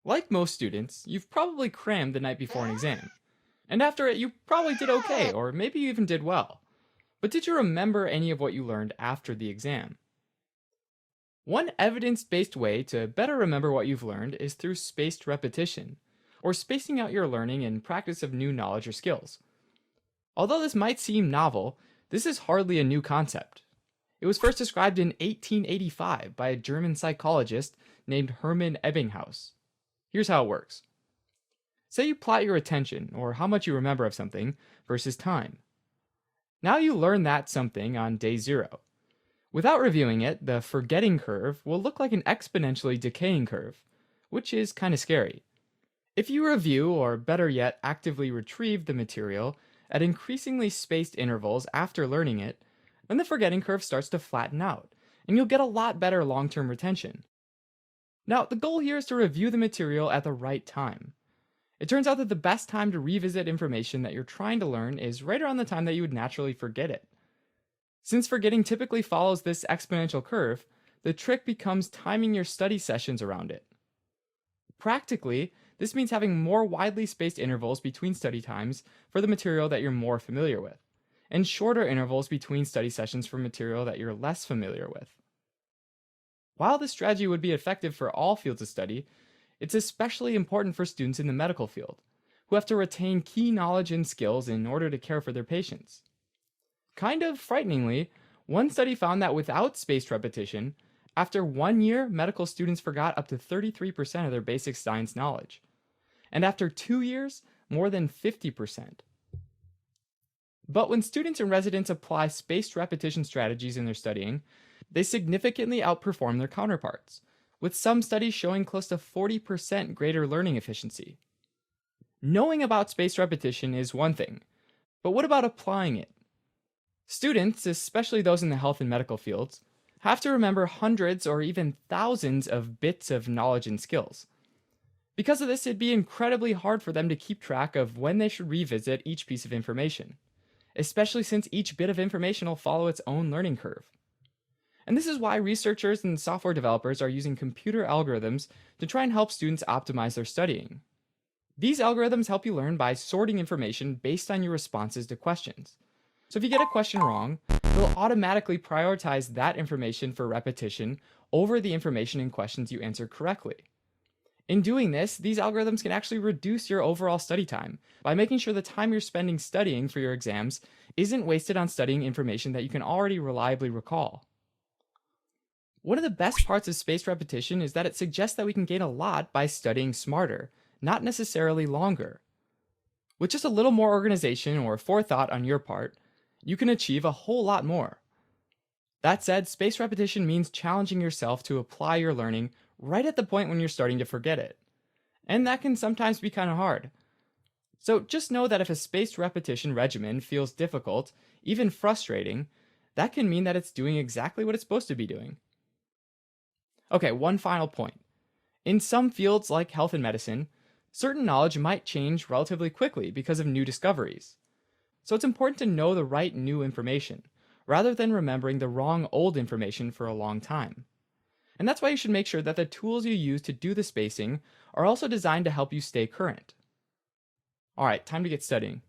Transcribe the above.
Like most students, you've probably crammed the night before an exam. And after it, you probably did okay, or maybe you even did well. But did you remember any of what you learned after the exam? One evidence-based way to better remember what you've learned is through spaced repetition, or spacing out your learning and practice of new knowledge or skills. Although this might seem novel, this is hardly a new concept. It was first described in 1885 by a German psychologist named Hermann Ebbinghaus. Here's how it works. Say you plot your attention, or how much you remember of something, versus time. Now you learn that something on day 0. Without reviewing it, the forgetting curve will look like an exponentially decaying curve, which is kind of scary. If you review, or better yet, actively retrieve the material at increasingly spaced intervals after learning it, then the forgetting curve starts to flatten out, and you'll get a lot better long-term retention. Now, the goal here is to review the material at the right time. It turns out that the best time to revisit information that you're trying to learn is right around the time that you would naturally forget it. Since forgetting typically follows this exponential curve, the trick becomes timing your study sessions around it. Practically, this means having more widely spaced intervals between study times for the material that you're more familiar with, and shorter intervals between study sessions for material that you're less familiar with. While this strategy would be effective for all fields of study, it's especially important for students in the medical field, who have to retain key knowledge and skills in order to care for their patients. Kind of frighteningly, one study found that without spaced repetition, after 1 year, medical students forgot up to 33% of their basic science knowledge. And after 2 years, more than 50%. But when students and residents apply spaced repetition strategies in their studying, they significantly outperform their counterparts, with some studies showing close to 40% greater learning efficiency. Knowing about spaced repetition is one thing, but what about applying it? Students, especially those in the health and medical fields, have to remember hundreds or even thousands of bits of knowledge and skills. Because of this, it'd be incredibly hard for them to keep track of when they should revisit each piece of information, especially since each bit of information will follow its own learning curve. And this is why researchers and software developers are using computer algorithms to try and help students optimize their studying. These algorithms help you learn by sorting information based on your responses to questions. So if you get a question wrong, they'll automatically prioritize that information for repetition over the information in questions you answer correctly. In doing this, these algorithms can actually reduce your overall study time by making sure the time you're spending studying for your exams isn't wasted on studying information that you can already reliably recall. One of the best parts of spaced repetition is that it suggests that we can gain a lot by studying smarter, not necessarily longer. With just a little more organization or forethought on your part, you can achieve a whole lot more. That said, spaced repetition means challenging yourself to apply your learning right at the point when you're starting to forget it. And that can sometimes be kind of hard. So just know that if a spaced repetition regimen feels difficult, even frustrating, that can mean that it's doing exactly what it's supposed to be doing. Okay, one final point. In some fields like health and medicine, certain knowledge might change relatively quickly because of new discoveries. So it's important to know the right new information, rather than remembering the wrong old information for a long time. And that's why you should make sure that the tools you use to do the spacing are also designed to help you stay current. Alright, time to get studying.